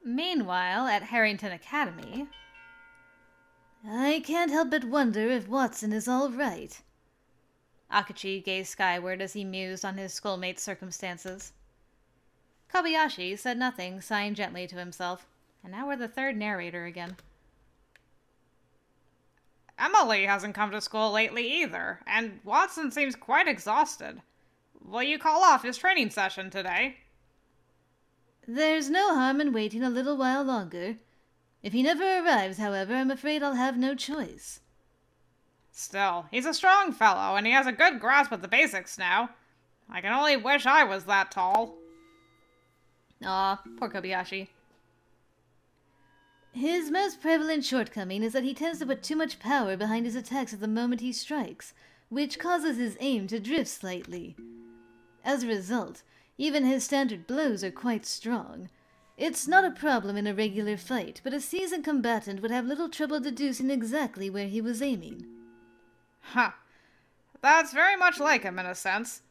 Meanwhile, at Harrington Academy... I can't help but wonder if Watson is all right. Akachi gazed skyward as he mused on his schoolmate's circumstances. Kobayashi said nothing, sighing gently to himself. And now we're the third narrator again. Emily hasn't come to school lately either, and Watson seems quite exhausted. Will you call off his training session today? There's no harm in waiting a little while longer. If he never arrives, however, I'm afraid I'll have no choice. Still, he's a strong fellow, and he has a good grasp of the basics now. I can only wish I was that tall. Aw, poor Kobayashi. His most prevalent shortcoming is that he tends to put too much power behind his attacks at the moment he strikes, which causes his aim to drift slightly. As a result, even his standard blows are quite strong. It's not a problem in a regular fight, but a seasoned combatant would have little trouble deducing exactly where he was aiming. Huh. That's very much like him in a sense.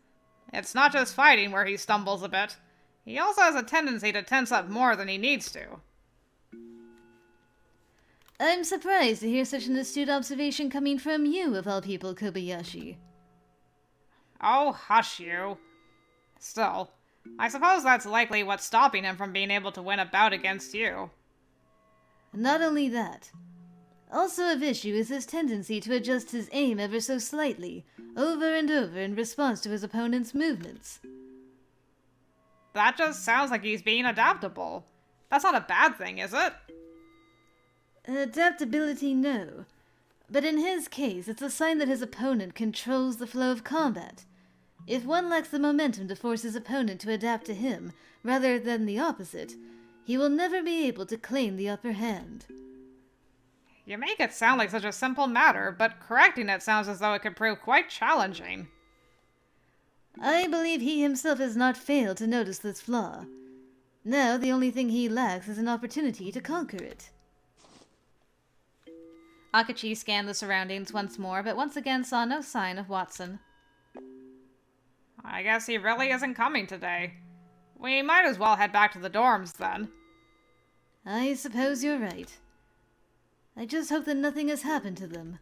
It's not just fighting where he stumbles a bit. He also has a tendency to tense up more than he needs to. I'm surprised to hear such an astute observation coming from you, of all people, Kobayashi. Oh, hush you. Still, I suppose that's likely what's stopping him from being able to win a bout against you. Not only that. Also of issue is his tendency to adjust his aim ever so slightly, over and over in response to his opponent's movements. That just sounds like he's being adaptable. That's not a bad thing, is it? Adaptability, no. But in his case, it's a sign that his opponent controls the flow of combat. If one lacks the momentum to force his opponent to adapt to him, rather than the opposite, he will never be able to claim the upper hand. You make it sound like such a simple matter, but correcting it sounds as though it could prove quite challenging. I believe he himself has not failed to notice this flaw. Now, the only thing he lacks is an opportunity to conquer it. Akachi scanned the surroundings once more, but once again saw no sign of Watson. I guess he really isn't coming today. We might as well head back to the dorms, then. I suppose you're right. I just hope that nothing has happened to them.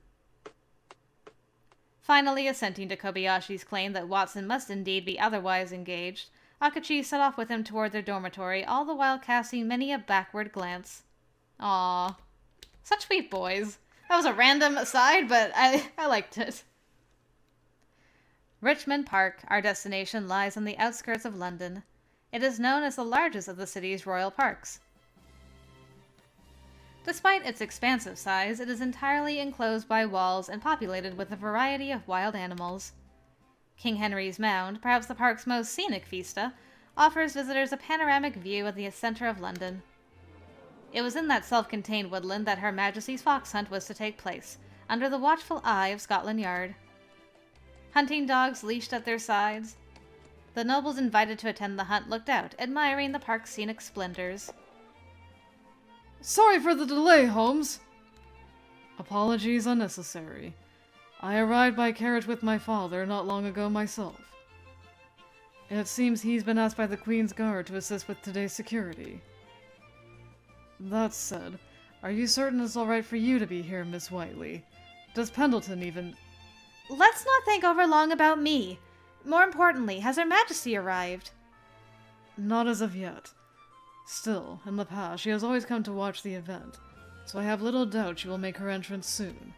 Finally assenting to Kobayashi's claim that Watson must indeed be otherwise engaged, Akachi set off with him toward their dormitory, all the while casting many a backward glance. Aww. Such sweet boys. That was a random aside, but I liked it. Richmond Park, our destination, lies on the outskirts of London. It is known as the largest of the city's royal parks. Despite its expansive size, it is entirely enclosed by walls and populated with a variety of wild animals. King Henry's Mound, perhaps the park's most scenic vista, offers visitors a panoramic view of the center of London. It was in that self-contained woodland that Her Majesty's fox hunt was to take place, under the watchful eye of Scotland Yard. Hunting dogs leashed at their sides. The nobles invited to attend the hunt looked out, admiring the park's scenic splendors. Sorry for the delay, Holmes. Apologies unnecessary. I arrived by carriage with my father not long ago myself. It seems he's been asked by the Queen's Guard to assist with today's security. That said, are you certain it's alright for you to be here, Miss Whiteley? Does Pendleton even... Let's not think over long about me. More importantly, has Her Majesty arrived? Not as of yet. Still, in the past, she has always come to watch the event, so I have little doubt she will make her entrance soon.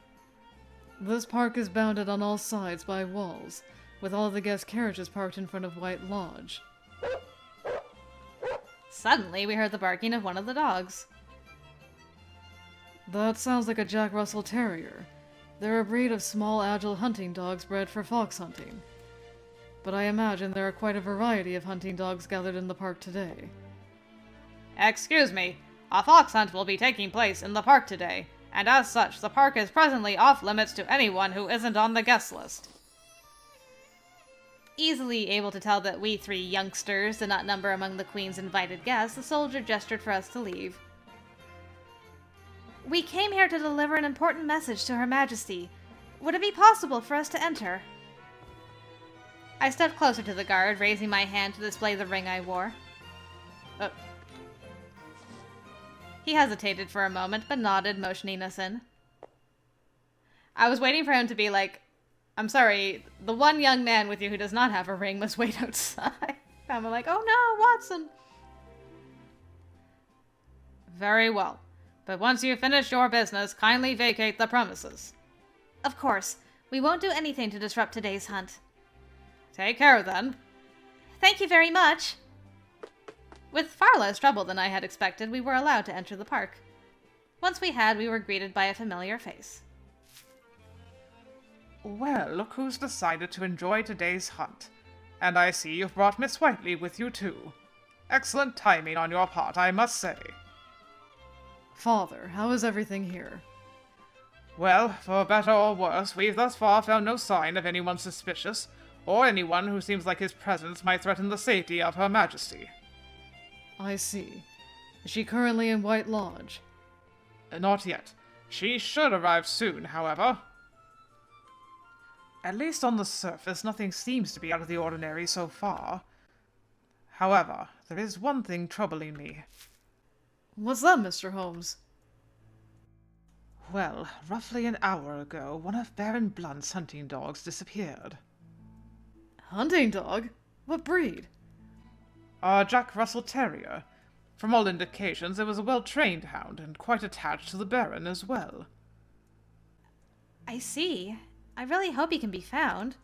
This park is bounded on all sides by walls, with all the guest carriages parked in front of White Lodge. Suddenly, we heard the barking of one of the dogs. That sounds like a Jack Russell Terrier. They're a breed of small, agile hunting dogs bred for fox hunting. But I imagine there are quite a variety of hunting dogs gathered in the park today. Excuse me, a fox hunt will be taking place in the park today, and as such, the park is presently off limits to anyone who isn't on the guest list. Easily able to tell that we three youngsters did not number among the Queen's invited guests, the soldier gestured for us to leave. We came here to deliver an important message to Her Majesty. Would it be possible for us to enter? I stepped closer to the guard, raising my hand to display the ring I wore. He hesitated for a moment, but nodded, motioning us in. I was waiting for him to be like, I'm sorry, the one young man with you who does not have a ring must wait outside. I'm like, oh no, Watson. Very well. But once you finish your business, kindly vacate the premises. Of course. We won't do anything to disrupt today's hunt. Take care, then. Thank you very much. With far less trouble than I had expected, we were allowed to enter the park. Once we had, we were greeted by a familiar face. Well, look who's decided to enjoy today's hunt. And I see you've brought Miss Whiteley with you, too. Excellent timing on your part, I must say. Father, how is everything here? Well, for better or worse, we've thus far found no sign of anyone suspicious, or anyone who seems like his presence might threaten the safety of Her Majesty. I see. Is she currently in White Lodge? Not yet. She should arrive soon, however. At least on the surface, nothing seems to be out of the ordinary so far. However, there is one thing troubling me. What's that, Mr. Holmes? Well, roughly an hour ago, one of Baron Blunt's hunting dogs disappeared. Hunting dog? What breed? A Jack Russell Terrier. From all indications, it was a well-trained hound, and quite attached to the Baron as well. I see. I really hope he can be found.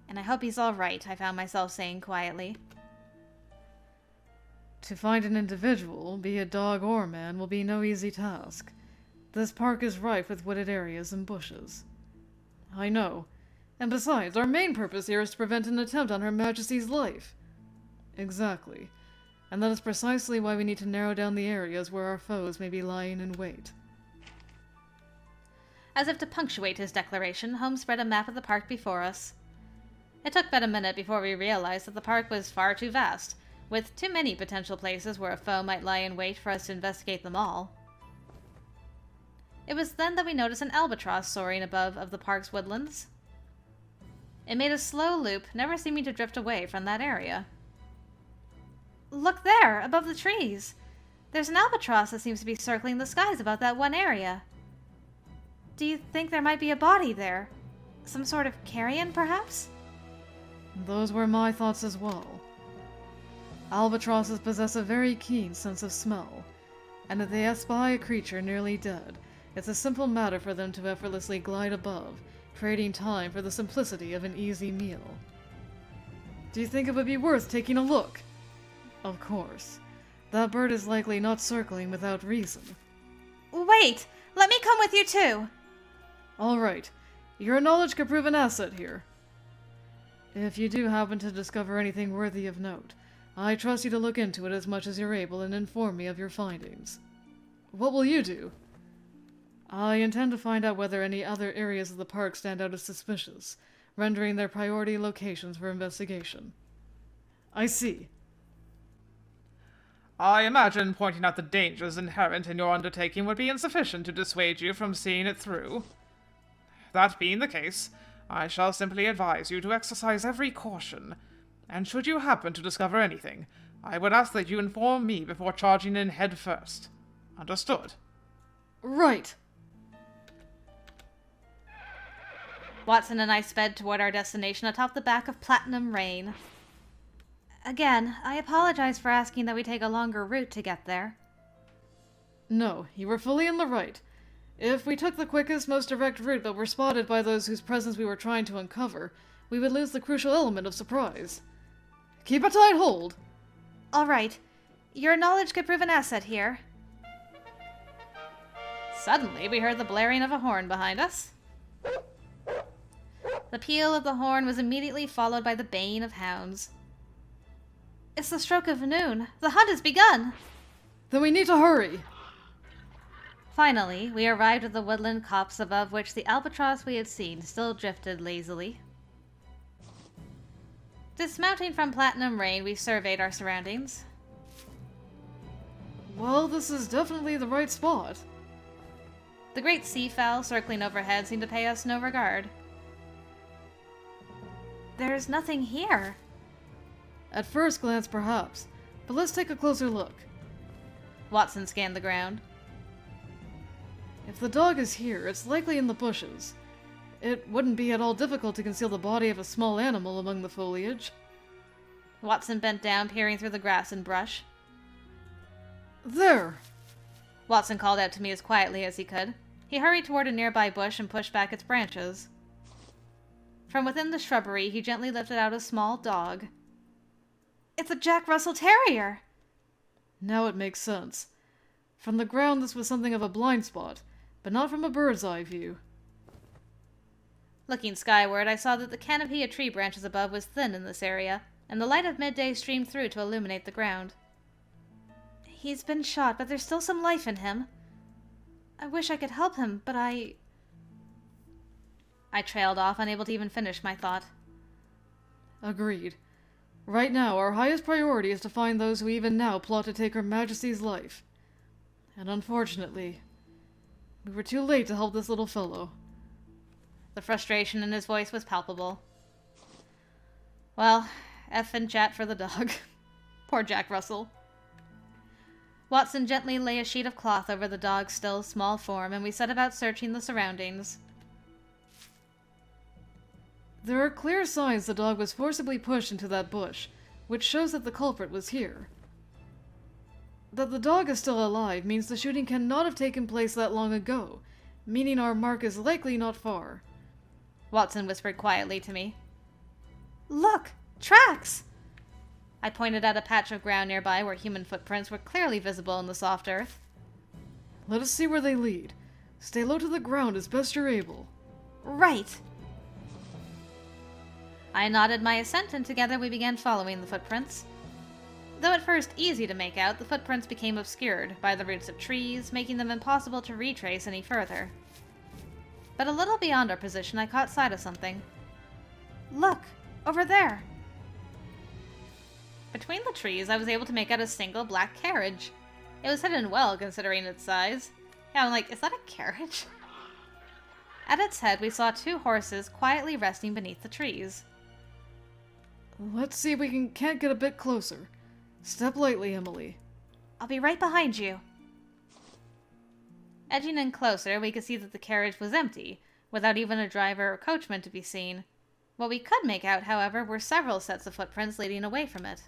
And I hope he's all right, I found myself saying quietly. To find an individual, be it dog or man, will be no easy task. This park is rife with wooded areas and bushes. I know. And besides, our main purpose here is to prevent an attempt on Her Majesty's life. Exactly. And that is precisely why we need to narrow down the areas where our foes may be lying in wait. As if to punctuate his declaration, Holmes spread a map of the park before us. It took but a minute before we realized that the park was far too vast, with too many potential places where a foe might lie in wait for us to investigate them all. It was then that we noticed an albatross soaring above of the park's woodlands. It made a slow loop, never seeming to drift away from that area. Look there, above the trees! There's an albatross that seems to be circling the skies about that one area. Do you think there might be a body there? Some sort of carrion, perhaps? Those were my thoughts as well. Albatrosses possess a very keen sense of smell, and if they espy a creature nearly dead, it's a simple matter for them to effortlessly glide above, trading time for the simplicity of an easy meal. Do you think it would be worth taking a look? Of course. That bird is likely not circling without reason. Wait! Let me come with you too! All right. Your knowledge could prove an asset here. If you do happen to discover anything worthy of note, I trust you to look into it as much as you're able and inform me of your findings. What will you do? I intend to find out whether any other areas of the park stand out as suspicious, rendering their priority locations for investigation. I see. I imagine pointing out the dangers inherent in your undertaking would be insufficient to dissuade you from seeing it through. That being the case, I shall simply advise you to exercise every caution, and should you happen to discover anything, I would ask that you inform me before charging in head first. Understood? Right. Watson and I sped toward our destination atop the back of Platinum Rain. Again, I apologize for asking that we take a longer route to get there. No, you were fully in the right. If we took the quickest, most direct route but were spotted by those whose presence we were trying to uncover, we would lose the crucial element of surprise. Keep a tight hold! All right. Your knowledge could prove an asset here. Suddenly, we heard the blaring of a horn behind us. The peal of the horn was immediately followed by the baying of hounds. It's the stroke of noon. The hunt has begun! Then we need to hurry! Finally, we arrived at the woodland copse above which the albatross we had seen still drifted lazily. Dismounting from Platinum Rain, we surveyed our surroundings. Well, this is definitely the right spot. The great seafowl circling overhead seemed to pay us no regard. There's nothing here. At first glance, perhaps, but let's take a closer look. Watson scanned the ground. If the dog is here, it's likely in the bushes. It wouldn't be at all difficult to conceal the body of a small animal among the foliage. Watson bent down, peering through the grass and brush. There! Watson called out to me as quietly as he could. He hurried toward a nearby bush and pushed back its branches. From within the shrubbery, he gently lifted out a small dog. It's a Jack Russell Terrier! Now it makes sense. From the ground, this was something of a blind spot, but not from a bird's eye view. Looking skyward, I saw that the canopy of tree branches above was thin in this area, and the light of midday streamed through to illuminate the ground. He's been shot, but there's still some life in him. I wish I could help him, but I trailed off, unable to even finish my thought. Agreed. Right now, our highest priority is to find those who even now plot to take Her Majesty's life. And unfortunately, we were too late to help this little fellow. The frustration in his voice was palpable. Well, F and chat for the dog. Poor Jack Russell. Watson gently lay a sheet of cloth over the dog's still, small form, and we set about searching the surroundings. There are clear signs the dog was forcibly pushed into that bush, which shows that the culprit was here. That the dog is still alive means the shooting cannot have taken place that long ago, meaning our mark is likely not far. Watson whispered quietly to me. Look! Tracks! I pointed at a patch of ground nearby where human footprints were clearly visible in the soft earth. Let us see where they lead. Stay low to the ground as best you're able. Right! I nodded my assent, and together we began following the footprints. Though at first easy to make out, the footprints became obscured by the roots of trees, making them impossible to retrace any further. But a little beyond our position, I caught sight of something. Look! Over there! Between the trees, I was able to make out a single black carriage. It was hidden well, considering its size. Yeah, I'm like, is that a carriage? At its head, we saw two horses quietly resting beneath the trees. Let's see if we can't get a bit closer. Step lightly, Emily. I'll be right behind you. Edging in closer, we could see that the carriage was empty, without even a driver or coachman to be seen. What we could make out, however, were several sets of footprints leading away from it.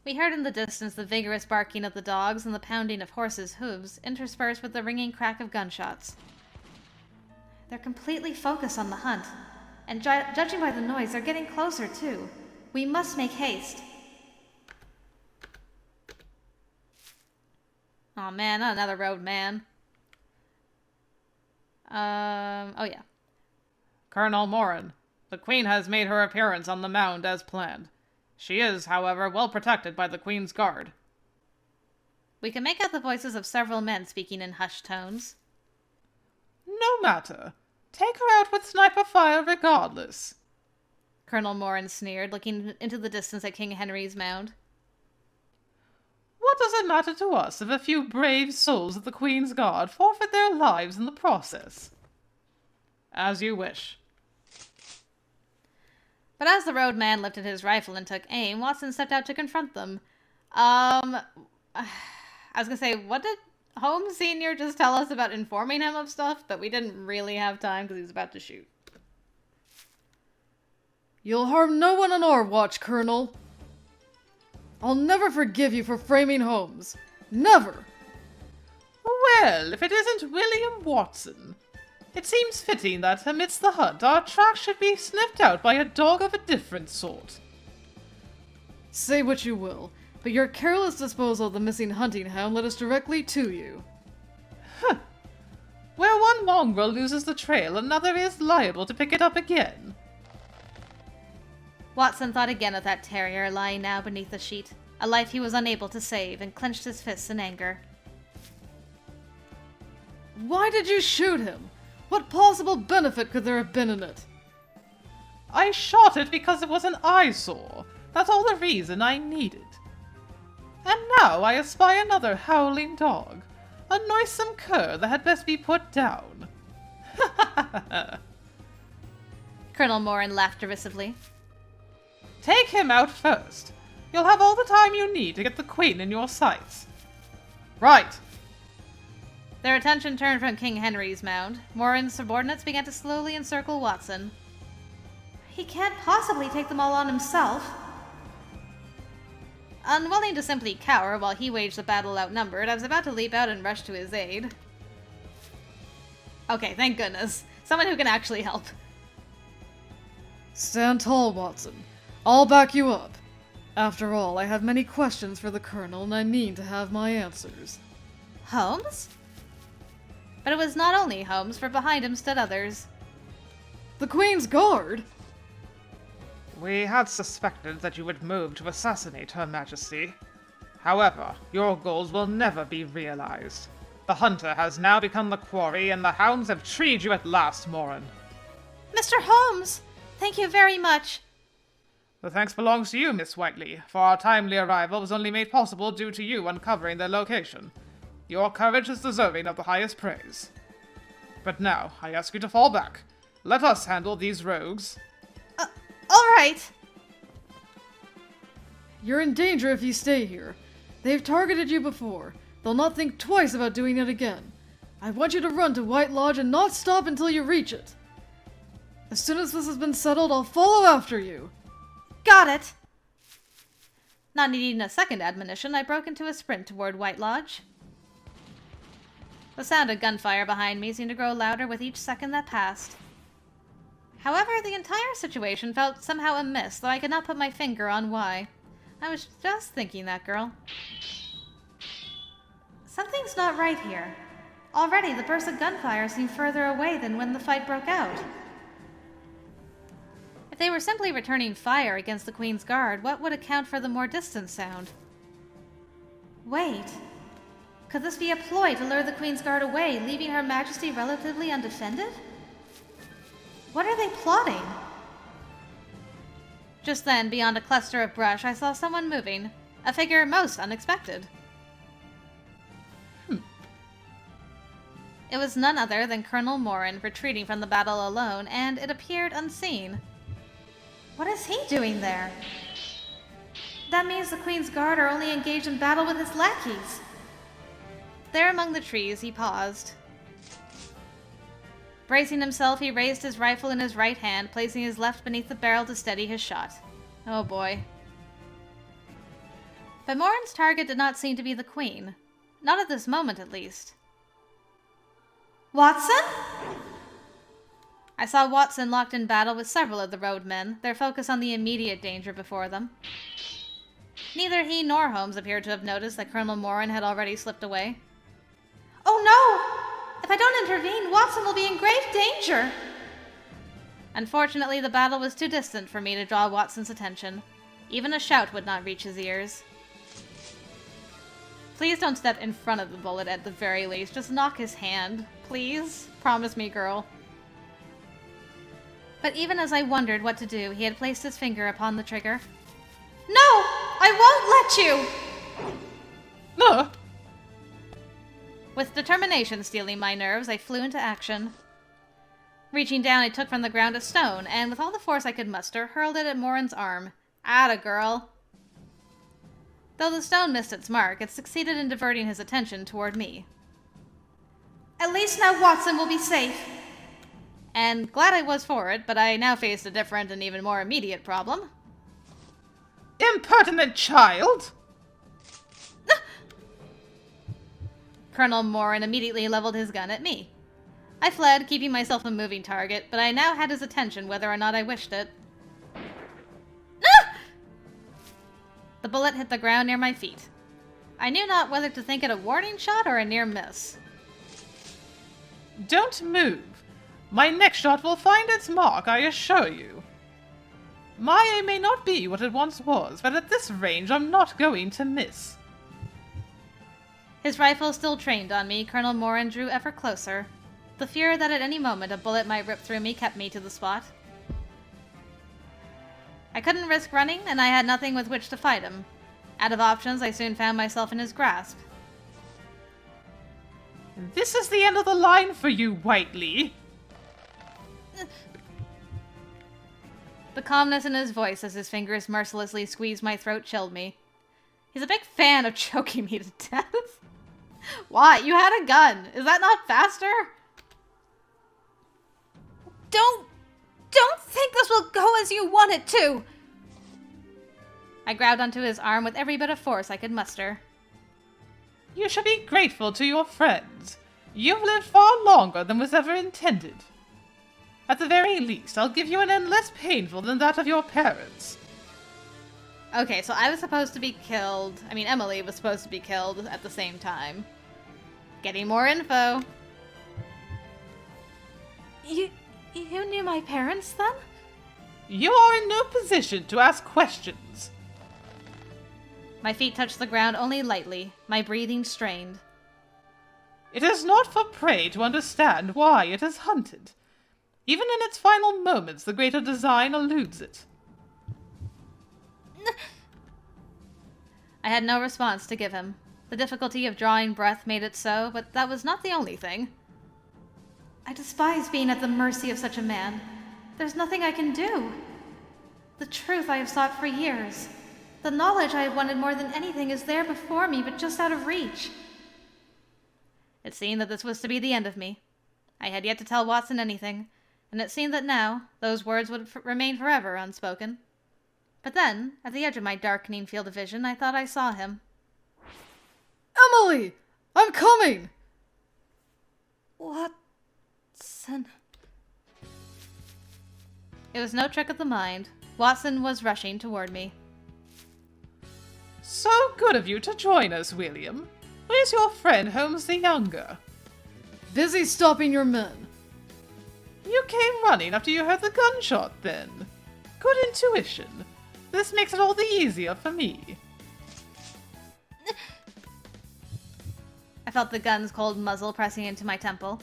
We heard in the distance the vigorous barking of the dogs and the pounding of horses' hooves, interspersed with the ringing crack of gunshots. They're completely focused on the hunt, and judging by the noise, they're getting closer, too. We must make haste. Aw, man, not another road, man. Oh yeah. Colonel Morin, the Queen has made her appearance on the mound as planned. She is, however, well protected by the Queen's Guard. We can make out the voices of several men speaking in hushed tones. No matter. Take her out with sniper fire regardless. Colonel Morin sneered, looking into the distance at King Henry's mound. What does it matter to us if a few brave souls of the Queen's Guard forfeit their lives in the process? As you wish. But as the roadman lifted his rifle and took aim, Watson stepped out to confront them. I was gonna say, what did Holmes Sr. just tell us about informing him of stuff? But we didn't really have time because he was about to shoot. You'll harm no one on our watch, Colonel. I'll never forgive you for framing Holmes. Never! Well, if it isn't William Watson. It seems fitting that, amidst the hunt, our tracks should be sniffed out by a dog of a different sort. Say what you will, but your careless disposal of the missing hunting hound led us directly to you. Huh. Where one mongrel loses the trail, another is liable to pick it up again. Watson thought again of that terrier lying now beneath the sheet, a life he was unable to save, and clenched his fists in anger. Why did you shoot him? What possible benefit could there have been in it? I shot it because it was an eyesore. That's all the reason I needed. And now I espy another howling dog. A noisome cur that had best be put down. Colonel Morin laughed derisively. Take him out first. You'll have all the time you need to get the Queen in your sights. Right. Their attention turned from King Henry's mound. Morin's subordinates began to slowly encircle Watson. He can't possibly take them all on himself. Unwilling to simply cower while he waged the battle outnumbered, I was about to leap out and rush to his aid. Okay, thank goodness. Someone who can actually help. Stand tall, Watson. I'll back you up. After all, I have many questions for the Colonel, and I mean to have my answers. Holmes? But it was not only Holmes, for behind him stood others. The Queen's Guard? We had suspected that you would move to assassinate Her Majesty. However, your goals will never be realized. The hunter has now become the quarry, and the hounds have treed you at last, Morin. Mr. Holmes! Thank you very much. The thanks belongs to you, Miss Whiteley, for our timely arrival was only made possible due to you uncovering their location. Your courage is deserving of the highest praise. But now, I ask you to fall back. Let us handle these rogues. Alright! You're in danger if you stay here. They've targeted you before. They'll not think twice about doing it again. I want you to run to White Lodge and not stop until you reach it. As soon as this has been settled, I'll follow after you. Got it! Not needing a second admonition, I broke into a sprint toward White Lodge. The sound of gunfire behind me seemed to grow louder with each second that passed. However, the entire situation felt somehow amiss, though I could not put my finger on why. I was just thinking that, girl. Something's not right here. Already, the bursts of gunfire seem further away than when the fight broke out. If they were simply returning fire against the Queen's Guard, what would account for the more distant sound? Wait. Could this be a ploy to lure the Queen's Guard away, leaving Her Majesty relatively undefended? What are they plotting? Just then, beyond a cluster of brush, I saw someone moving. A figure most unexpected. It was none other than Colonel Morin, retreating from the battle alone, and it appeared unseen. What is he doing there? That means the Queen's Guard are only engaged in battle with his lackeys. There among the trees, he paused. Bracing himself, he raised his rifle in his right hand, placing his left beneath the barrel to steady his shot. Oh boy. But Morin's target did not seem to be the Queen. Not at this moment, at least. Watson? I saw Watson locked in battle with several of the roadmen, their focus on the immediate danger before them. Neither he nor Holmes appeared to have noticed that Colonel Morin had already slipped away. Oh no! If I don't intervene, Watson will be in grave danger! Unfortunately, the battle was too distant for me to draw Watson's attention. Even a shout would not reach his ears. Please don't step in front of the bullet at the very least. Just knock his hand. Please? Promise me, girl. But even as I wondered what to do, he had placed his finger upon the trigger. No! I won't let you! No! With determination stealing my nerves, I flew into action. Reaching down, I took from the ground a stone, and with all the force I could muster, hurled it at Morin's arm. Atta girl. Though the stone missed its mark, it succeeded in diverting his attention toward me. At least now Watson will be safe. And glad I was for it, but I now faced a different and even more immediate problem. Impertinent child! Colonel Morin immediately leveled his gun at me. I fled, keeping myself a moving target, but I now had his attention whether or not I wished it. The bullet hit the ground near my feet. I knew not whether to think it a warning shot or a near miss. Don't move. My next shot will find its mark, I assure you. My aim may not be what it once was, but at this range I'm not going to miss. His rifle still trained on me, Colonel Morin drew ever closer. The fear that at any moment a bullet might rip through me kept me to the spot. I couldn't risk running, and I had nothing with which to fight him. Out of options, I soon found myself in his grasp. This is the end of the line for you, Whiteley. The calmness in his voice as his fingers mercilessly squeezed my throat chilled me. He's a big fan of choking me to death. Why? You had a gun. Is that not faster? Don't think this will go as you want it to! I grabbed onto his arm with every bit of force I could muster. You should be grateful to your friends. You've lived far longer than was ever intended. At the very least, I'll give you an end less painful than that of your parents. Okay, so I was supposed to be killed. I mean, Emily was supposed to be killed at the same time. Getting more info. You knew my parents then? You are in no position to ask questions. My feet touched the ground only lightly, my breathing strained. It is not for prey to understand why it is hunted. Even in its final moments, the greater design eludes it. I had no response to give him. The difficulty of drawing breath made it so, but that was not the only thing. I despise being at the mercy of such a man. There's nothing I can do. The truth I have sought for years. The knowledge I have wanted more than anything is there before me, but just out of reach. It seemed that this was to be the end of me. I had yet to tell Watson anything, and it seemed that now those words would remain forever unspoken. But then, at the edge of my darkening field of vision, I thought I saw him. Emily! I'm coming! Watson. It was no trick of the mind. Watson was rushing toward me. So good of you to join us, William. Where's your friend Holmes the Younger? Busy stopping your men. You came running after you heard the gunshot, then. Good intuition. This makes it all the easier for me. I felt the gun's cold muzzle pressing into my temple.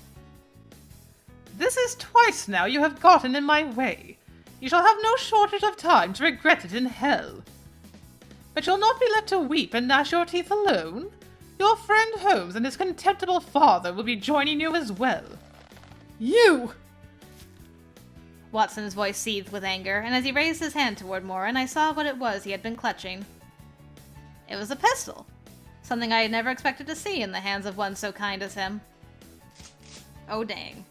This is twice now you have gotten in my way. You shall have no shortage of time to regret it in hell. But you'll not be left to weep and gnash your teeth alone. Your friend Holmes and his contemptible father will be joining you as well. You! Watson's voice seethed with anger, and as he raised his hand toward Morin, I saw what it was he had been clutching. It was a pistol. Something I had never expected to see in the hands of one so kind as him. Oh, dang.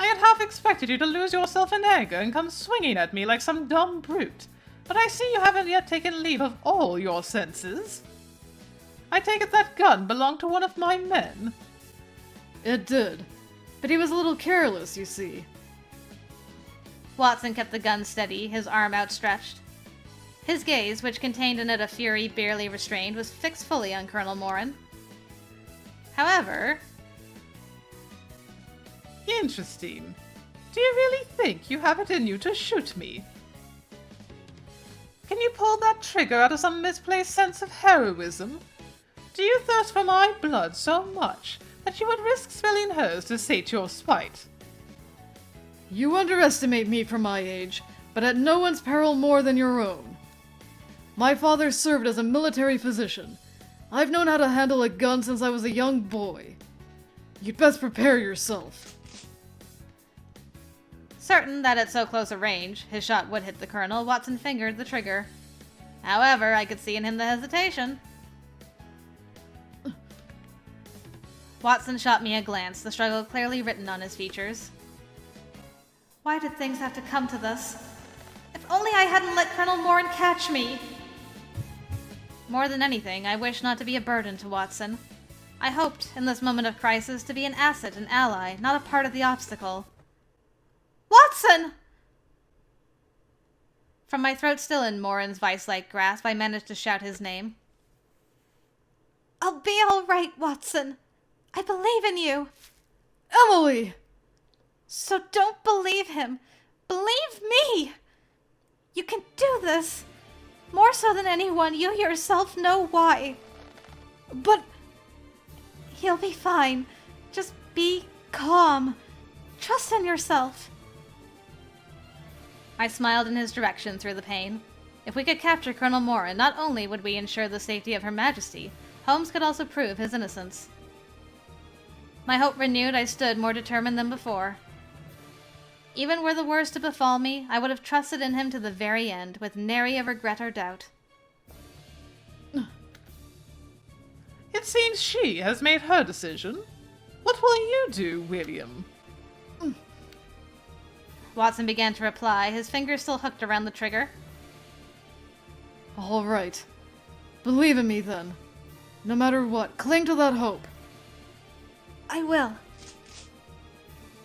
I had half expected you to lose yourself in anger and come swinging at me like some dumb brute, but I see you haven't yet taken leave of all your senses. I take it that gun belonged to one of my men. It did. But he was a little careless, you see. Watson kept the gun steady, his arm outstretched. His gaze, which contained in it a fury barely restrained, was fixed fully on Colonel Morin. However... Interesting. Do you really think you have it in you to shoot me? Can you pull that trigger out of some misplaced sense of heroism? Do you thirst for my blood so much that you would risk spilling hers to sate your spite? You underestimate me for my age, but at no one's peril more than your own. My father served as a military physician. I've known how to handle a gun since I was a young boy. You'd best prepare yourself. Certain that at so close a range, his shot would hit the colonel, Watson fingered the trigger. However, I could see in him the hesitation. Watson shot me a glance, the struggle clearly written on his features. Why did things have to come to this? If only I hadn't let Colonel Morin catch me! More than anything, I wished not to be a burden to Watson. I hoped, in this moment of crisis, to be an asset, an ally, not a part of the obstacle. Watson! From my throat still in Morin's vice-like grasp, I managed to shout his name. I'll be all right, Watson. I believe in you. Emily! So don't believe him. Believe me! You can do this. More so than anyone, you yourself know why. But... He'll be fine. Just be calm. Trust in yourself. I smiled in his direction through the pain. If we could capture Colonel Morin, not only would we ensure the safety of Her Majesty, Holmes could also prove his innocence. My hope renewed, I stood more determined than before. Even were the worst to befall me, I would have trusted in him to the very end, with nary a regret or doubt. It seems she has made her decision. What will you do, William? Watson began to reply, his fingers still hooked around the trigger. All right. Believe in me, then. No matter what, cling to that hope. I will.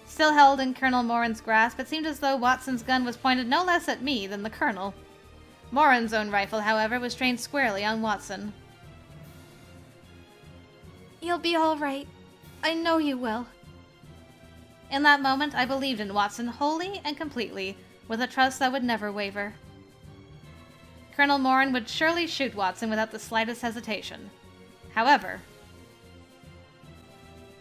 Still held in Colonel Morin's grasp, it seemed as though Watson's gun was pointed no less at me than the Colonel. Morin's own rifle, however, was trained squarely on Watson. You'll be all right. I know you will. In that moment, I believed in Watson wholly and completely, with a trust that would never waver. Colonel Morin would surely shoot Watson without the slightest hesitation. However,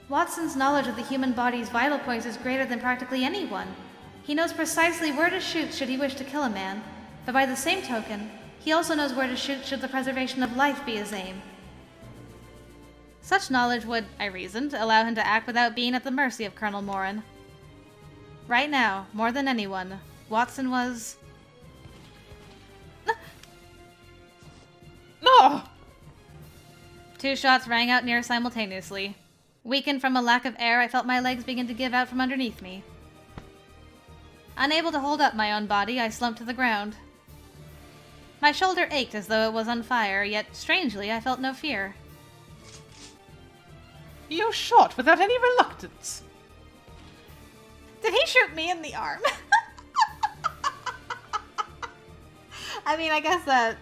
Watson's knowledge of the human body's vital points is greater than practically anyone. He knows precisely where to shoot should he wish to kill a man, but by the same token, he also knows where to shoot should the preservation of life be his aim. Such knowledge would, I reasoned, allow him to act without being at the mercy of Colonel Morin. Right now, more than anyone, Watson was... No! Two shots rang out near simultaneously. Weakened from a lack of air, I felt my legs begin to give out from underneath me. Unable to hold up my own body, I slumped to the ground. My shoulder ached as though it was on fire, yet strangely I felt no fear. You shot without any reluctance. Did he shoot me in the arm? I mean, I guess that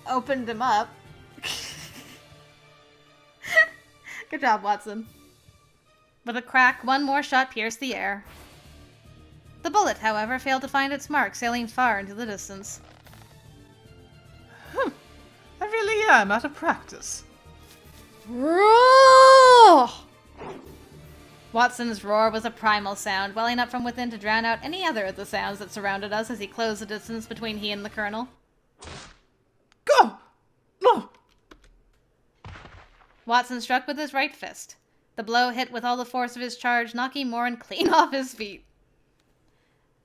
opened him up. Good job, Watson. With a crack, one more shot pierced the air. The bullet, however, failed to find its mark, sailing far into the distance. I really am out of practice. Roar! Watson's roar was a primal sound, welling up from within to drown out any other of the sounds that surrounded us as he closed the distance between he and the Colonel. Go! No! Watson struck with his right fist. The blow hit with all the force of his charge, knocking Morin clean off his feet.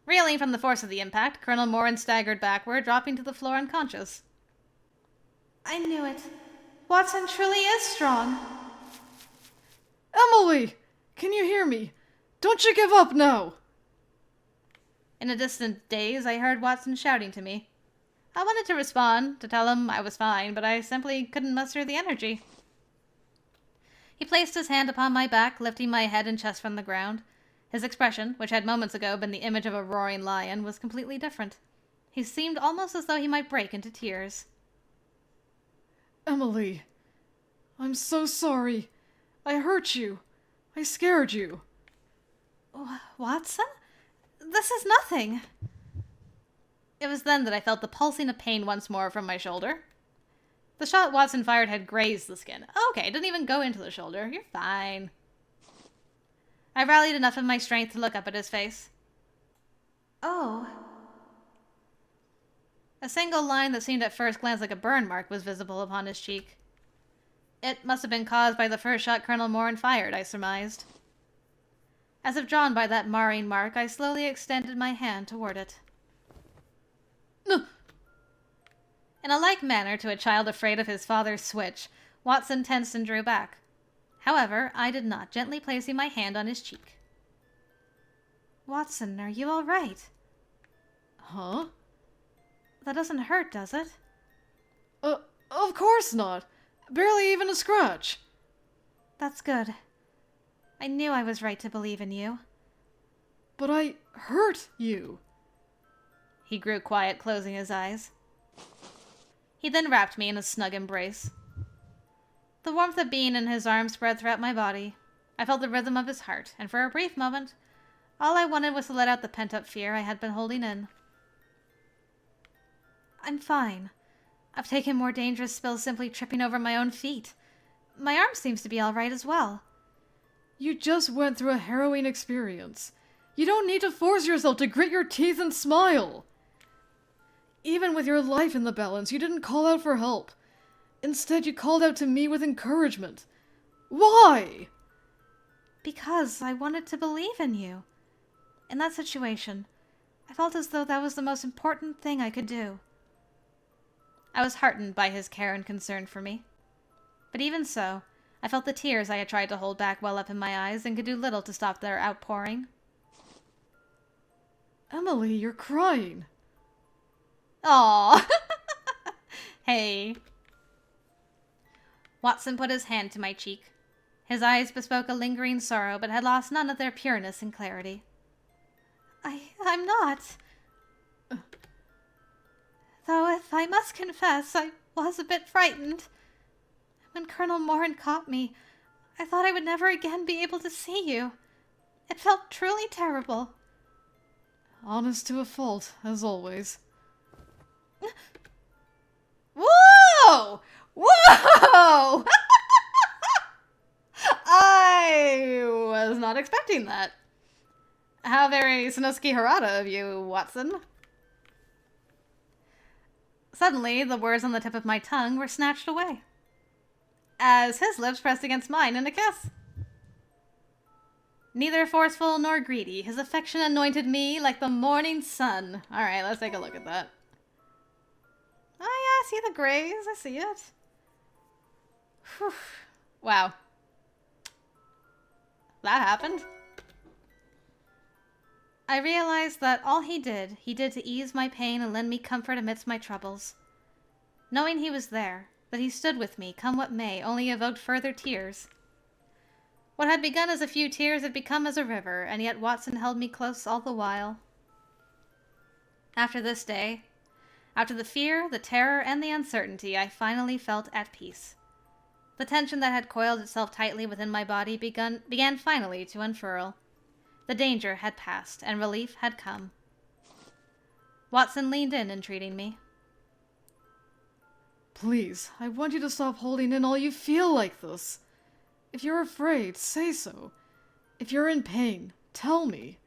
Reeling from the force of the impact, Colonel Morin staggered backward, dropping to the floor unconscious. I knew it. Watson truly is strong. Emily! Can you hear me? Don't you give up now! In a distant daze, I heard Watson shouting to me. I wanted to respond, to tell him I was fine, but I simply couldn't muster the energy. He placed his hand upon my back, lifting my head and chest from the ground. His expression, which had moments ago been the image of a roaring lion, was completely different. He seemed almost as though he might break into tears. Emily, I'm so sorry. I hurt you. I scared you. Watson? This is nothing. It was then that I felt the pulsing of pain once more from my shoulder. The shot Watson fired had grazed the skin. Okay, it didn't even go into the shoulder. You're fine. I rallied enough of my strength to look up at his face. Oh. A single line that seemed at first glance like a burn mark was visible upon his cheek. It must have been caused by the first shot Colonel Morin fired, I surmised. As if drawn by that marring mark, I slowly extended my hand toward it. In a like manner to a child afraid of his father's switch, Watson tensed and drew back. However, I did not, gently placing my hand on his cheek. Watson, are you all right? Huh? That doesn't hurt, does it? Of course not. Barely even a scratch. That's good. I knew I was right to believe in you. But I hurt you. He grew quiet, closing his eyes. He then wrapped me in a snug embrace. The warmth of being in his arms spread throughout my body. I felt the rhythm of his heart, and for a brief moment, all I wanted was to let out the pent-up fear I had been holding in. I'm fine. I've taken more dangerous spills simply tripping over my own feet. My arm seems to be all right as well. You just went through a harrowing experience. You don't need to force yourself to grit your teeth and smile. Even with your life in the balance, you didn't call out for help. Instead, you called out to me with encouragement. Why? Because I wanted to believe in you. In that situation, I felt as though that was the most important thing I could do. I was heartened by his care and concern for me. But even so, I felt the tears I had tried to hold back well up in my eyes and could do little to stop their outpouring. Emily, you're crying. Aww. Hey. Watson put his hand to my cheek. His eyes bespoke a lingering sorrow, but had lost none of their pureness and clarity. I'm not. Though if I must confess, I was a bit frightened. When Colonel Morin caught me, I thought I would never again be able to see you. It felt truly terrible. Honest to a fault, as always. Whoa! Whoa! I was not expecting that. How very Sanosuke Harada of you, Watson. Suddenly, the words on the tip of my tongue were snatched away, as his lips pressed against mine in a kiss. Neither forceful nor greedy, his affection anointed me like the morning sun. Alright, let's take a look at that. Oh yeah, I see the grays, I see it. Whew. Wow. That happened. I realized that all he did to ease my pain and lend me comfort amidst my troubles. Knowing he was there, that he stood with me, come what may, only evoked further tears. What had begun as a few tears had become as a river, and yet Watson held me close all the while. After this day, after the fear, the terror, and the uncertainty, I finally felt at peace. The tension that had coiled itself tightly within my body began finally to unfurl. The danger had passed, and relief had come. Watson leaned in, entreating me. Please, I want you to stop holding in all you feel like this. If you're afraid, say so. If you're in pain, tell me.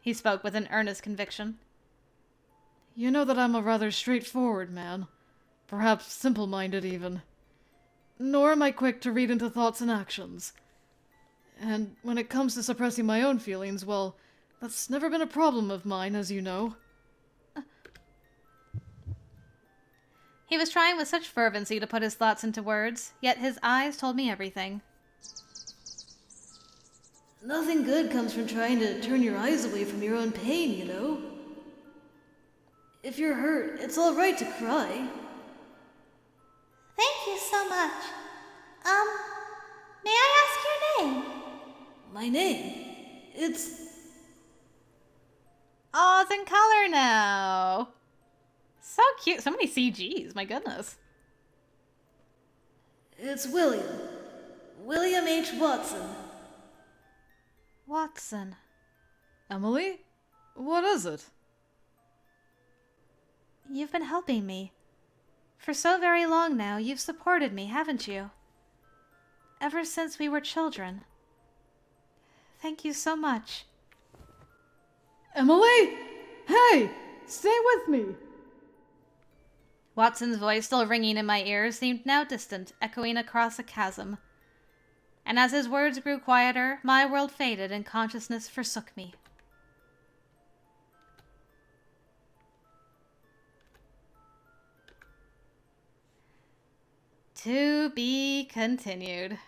He spoke with an earnest conviction. You know that I'm a rather straightforward man. Perhaps simple-minded, even. Nor am I quick to read into thoughts and actions. And when it comes to suppressing my own feelings, well, that's never been a problem of mine, as you know. He was trying with such fervency to put his thoughts into words, yet his eyes told me everything. Nothing good comes from trying to turn your eyes away from your own pain, you know. If you're hurt, it's all right to cry. Thank you so much. May I ask your name? My name? It's... Oh, it's in color now. So cute. So many CGs, my goodness. It's William. William H. Watson. Watson. Emily? What is it? You've been helping me. For so very long now, you've supported me, haven't you? Ever since we were children. Thank you so much. Emily? Hey! Stay with me! Watson's voice, still ringing in my ears, seemed now distant, echoing across a chasm. And as his words grew quieter, my world faded and consciousness forsook me. To be continued.